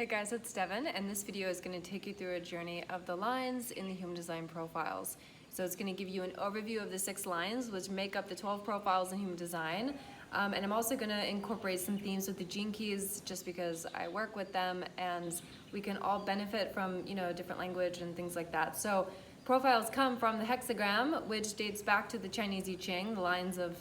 Hey guys, it's Devin, and this video is going to take you through a journey of the lines in the Human Design Profiles. So it's going to give you an overview of the 6 lines, which make up the 12 profiles in Human Design. And I'm also going to incorporate some themes with the Gene Keys, just because I work with them, and we can all benefit from, different language and things like that. So profiles come from the hexagram, which dates back to the Chinese I Ching, the lines of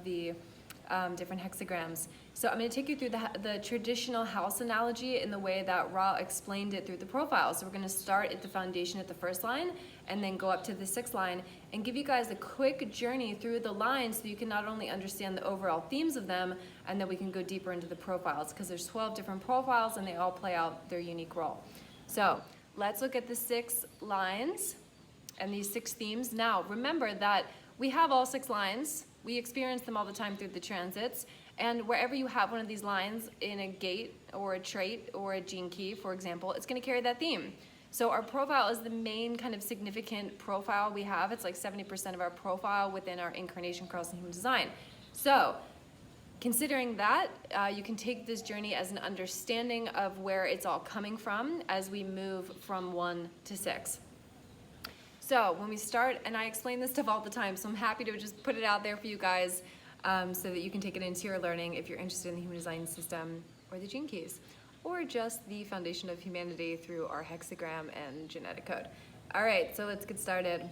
the different hexagrams. So I'm going to take you through the traditional house analogy in the way that Ra explained it through the profile. So we're going to start at the foundation at the first line and then go up to the 6th line and give you guys a quick journey through the lines so you can not only understand the overall themes of them, and then we can go deeper into the profiles, because there's 12 different profiles and they all play out their unique role. So let's look at the 6 lines and these 6 themes. Now remember that we have all 6 lines. We experience them all the time through the transits, and wherever you have one of these lines in a gate or a trait or a gene key, for example, it's going to carry that theme. So our profile is the main kind of significant profile we have. It's like 70% of our profile within our incarnation cross in Human Design. So considering that, you can take this journey as an understanding of where it's all coming from as we move from 1 to 6. So when we start, and I explain this stuff all the time, so I'm happy to just put it out there for you guys so that you can take it into your learning if you're interested in the Human Design System or the Gene Keys, or just the foundation of humanity through our hexagram and genetic code. All right, so let's get started.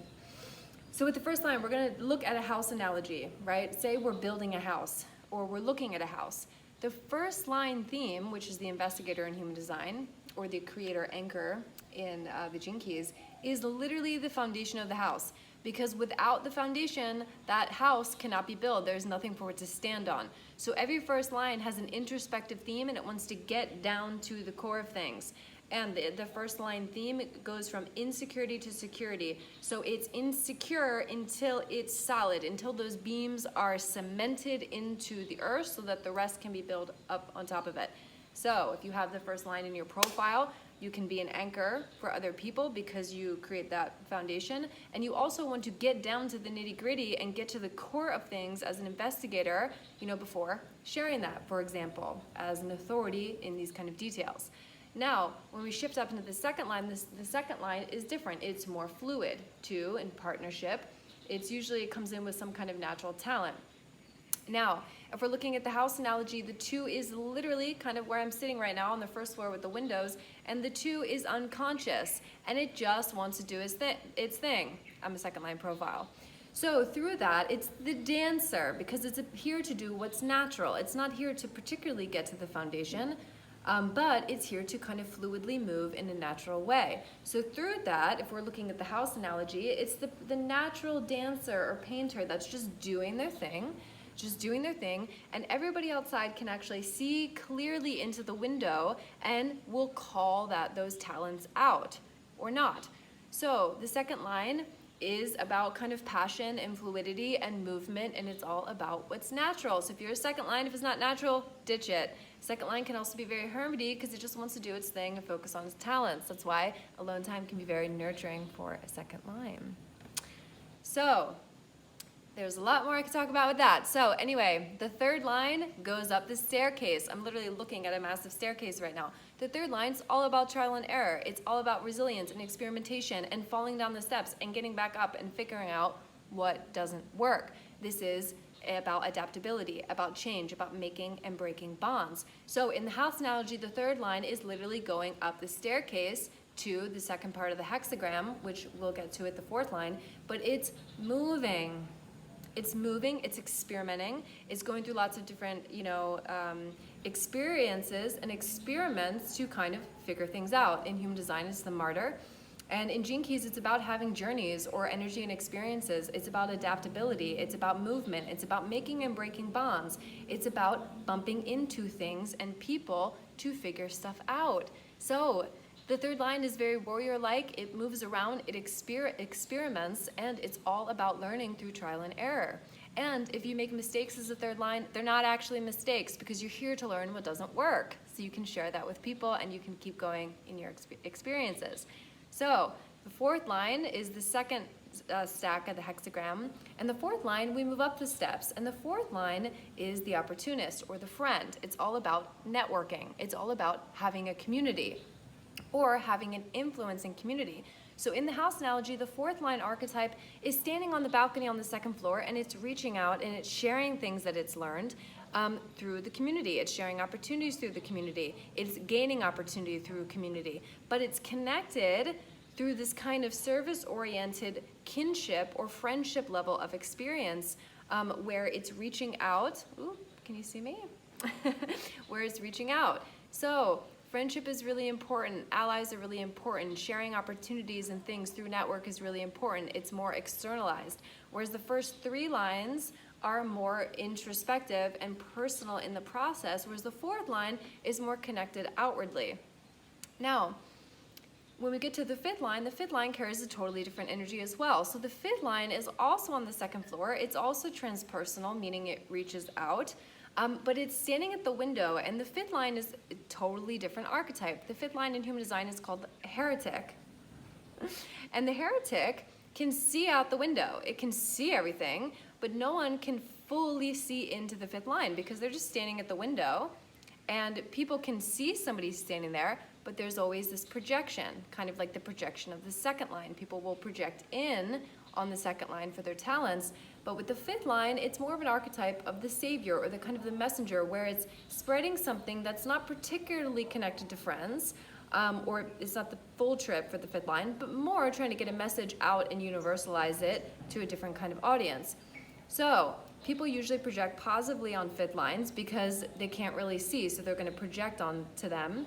So with the first line, we're going to look at a house analogy, right? Say we're building a house or we're looking at a house. The first line theme, which is the investigator in Human Design, or the creator anchor in the Gene Keys, is literally the foundation of the house. Because without the foundation, that house cannot be built. There's nothing for it to stand on. So every first line has an introspective theme, and it wants to get down to the core of things. And the first line theme goes from insecurity to security. So it's insecure until it's solid, until those beams are cemented into the earth so that the rest can be built up on top of it. So if you have the first line in your profile, you can be an anchor for other people because you create that foundation. And you also want to get down to the nitty-gritty and get to the core of things as an investigator, before sharing that, for example, as an authority in these kind of details. Now, when we shift up into the second line, the second line is different. It's more fluid, too, in partnership. It comes in with some kind of natural talent. Now, if we're looking at the house analogy, the 2 is literally kind of where I'm sitting right now on the first floor with the windows, and the 2 is unconscious, and it just wants to do its thing. I'm a second line profile. So through that, it's the dancer, because it's here to do what's natural. It's not here to particularly get to the foundation, but it's here to kind of fluidly move in a natural way. So through that, if we're looking at the house analogy, it's the natural dancer or painter that's just doing their thing, and everybody outside can actually see clearly into the window and will call those talents out or not. So the second line is about kind of passion and fluidity and movement, and it's all about what's natural. So if you're a second line, if it's not natural, ditch it. Second line can also be very hermity because it just wants to do its thing and focus on its talents. That's why alone time can be very nurturing for a second line. So there's a lot more I could talk about with that. So anyway, the third line goes up the staircase. I'm literally looking at a massive staircase right now. The third line's all about trial and error. It's all about resilience and experimentation and falling down the steps and getting back up and figuring out what doesn't work. This is about adaptability, about change, about making and breaking bonds. So in the house analogy, the third line is literally going up the staircase to the second part of the hexagram, which we'll get to at the 4th line, but it's moving. It's moving, it's experimenting, it's going through lots of different, experiences and experiments to kind of figure things out. In Human Design, it's the martyr. And in Gene Keys, it's about having journeys or energy and experiences. It's about adaptability. It's about movement. It's about making and breaking bonds. It's about bumping into things and people to figure stuff out. So the third line is very warrior-like. It moves around, it experiments, and it's all about learning through trial and error. And if you make mistakes as a third line, they're not actually mistakes because you're here to learn what doesn't work. So you can share that with people and you can keep going in your experiences. So the 4th line is the second stack of the hexagram. And the fourth line, we move up the steps. And the fourth line is the opportunist or the friend. It's all about networking. It's all about having a community or having an influence in community. So in the house analogy, the fourth line archetype is standing on the balcony on the second floor, and it's reaching out and it's sharing things that it's learned through the community. It's sharing opportunities through the community. It's gaining opportunity through community. But it's connected through this kind of service-oriented kinship or friendship level of experience where it's reaching out. Ooh, can you see me? Where it's reaching out. So friendship is really important. Allies are really important. Sharing opportunities and things through network is really important. It's more externalized. Whereas the first three lines are more introspective and personal in the process, whereas the fourth line is more connected outwardly. Now, when we get to the fifth line carries a totally different energy as well. So the fifth line is also on the second floor. It's also transpersonal, meaning it reaches out. But it's standing at the window, and the fifth line is a totally different archetype. The fifth line in human design is called the heretic. And the heretic can see out the window. It can see everything, but no one can fully see into the fifth line because they're just standing at the window, and people can see somebody standing there, but there's always this projection, kind of like the projection of the second line. People will project in on the second line for their talents. But with the fifth line, it's more of an archetype of the savior or the kind of the messenger, where it's spreading something that's not particularly connected to friends, or it's not the full trip for the fifth line, but more trying to get a message out and universalize it to a different kind of audience. So people usually project positively on fifth lines because they can't really see, so they're going to project onto them.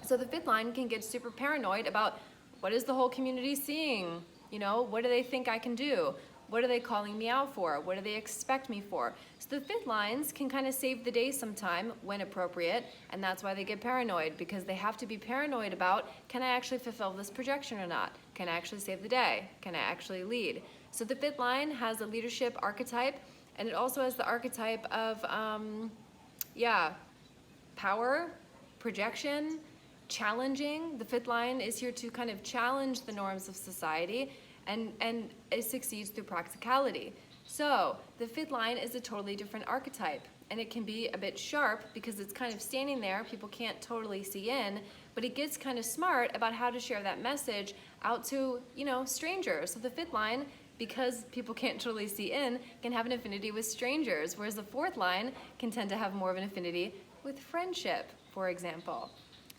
So the fifth line can get super paranoid about, what is the whole community seeing? You know, what do they think I can do? What are they calling me out for? What do they expect me for? So the fifth lines can kind of save the day sometime when appropriate, and that's why they get paranoid, because they have to be paranoid about, can I actually fulfill this projection or not? Can I actually save the day? Can I actually lead? So the fifth line has a leadership archetype, and it also has the archetype of, power, projection, challenging. The fifth line is here to kind of challenge the norms of society, and it succeeds through practicality. So the fifth line is a totally different archetype, and it can be a bit sharp because it's kind of standing there, people can't totally see in, but it gets kind of smart about how to share that message out to, strangers. So the fifth line, because people can't totally see in, can have an affinity with strangers, whereas the fourth line can tend to have more of an affinity with friendship, for example.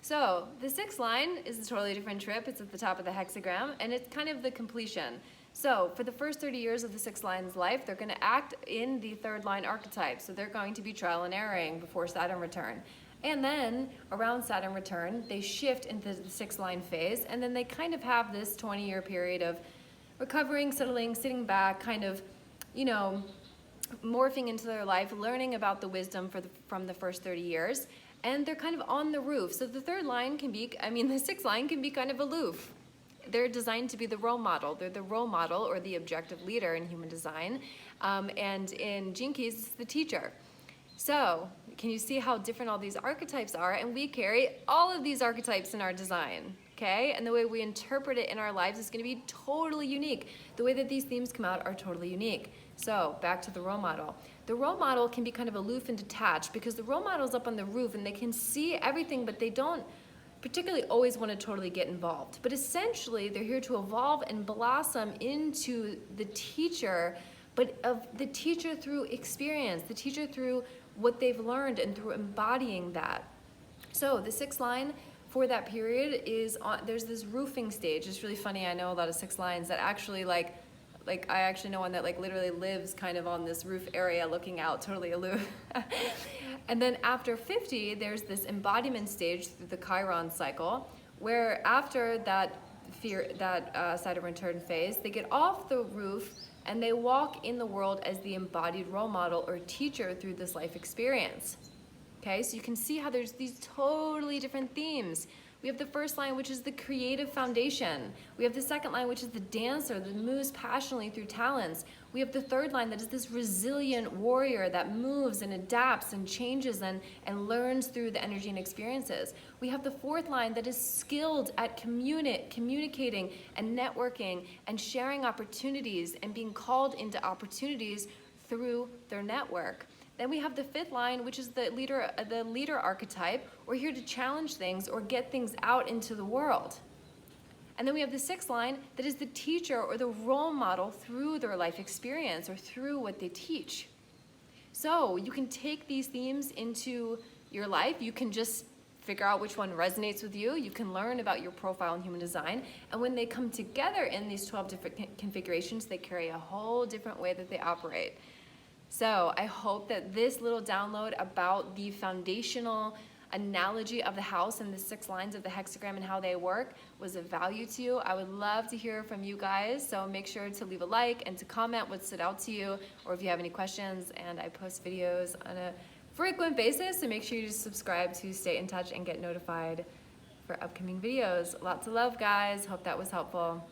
So the sixth line is a totally different trip. It's at the top of the hexagram, and it's kind of the completion. So for the first 30 years of the sixth line's life, they're going to act in the third line archetype. So they're going to be trial and erroring before Saturn return. And then around Saturn return, they shift into the sixth line phase, and then they kind of have this 20-year period of recovering, settling, sitting back, kind of, morphing into their life, learning about the wisdom from the first 30 years. And they're kind of on the roof. So the the sixth line can be kind of aloof. They're designed to be the role model. They're the role model or the objective leader in human design. And in Gene Keys, it's the teacher. So can you see how different all these archetypes are? And we carry all of these archetypes in our design, okay? And the way we interpret it in our lives is going to be totally unique. The way that these themes come out are totally unique. So back to the role model. The role model can be kind of aloof and detached because the role model's up on the roof and they can see everything, but they don't particularly always want to totally get involved. But essentially, they're here to evolve and blossom into the teacher, but of the teacher through experience, the teacher through what they've learned and through embodying that. So the sixth line for that period is there's this roofing stage. It's really funny. I know a lot of sixth lines that actually I actually know one that literally lives kind of on this roof area looking out, totally aloof. And then after 50, there's this embodiment stage through the Chiron cycle, where after that Saturn return phase, they get off the roof and they walk in the world as the embodied role model or teacher through this life experience. Okay, so you can see how there's these totally different themes. We have the first line, which is the creative foundation. We have the second line, which is the dancer that moves passionately through talents. We have the third line that is this resilient warrior that moves and adapts and changes and learns through the energy and experiences. We have the fourth line that is skilled at communicating and networking and sharing opportunities and being called into opportunities through their network. Then we have the fifth line, which is the leader archetype. We're here to challenge things or get things out into the world. And then we have the sixth line that is the teacher or the role model through their life experience or through what they teach. So you can take these themes into your life. You can just figure out which one resonates with you. You can learn about your profile in human design. And when they come together in these 12 different configurations, they carry a whole different way that they operate. So I hope that this little download about the foundational analogy of the house and the 6 lines of the hexagram and how they work was of value to you. I would love to hear from you guys, so make sure to leave a like and to comment what stood out to you, or if you have any questions. And I post videos on a frequent basis, so make sure you subscribe to stay in touch and get notified for upcoming videos. Lots of love, guys. Hope that was helpful.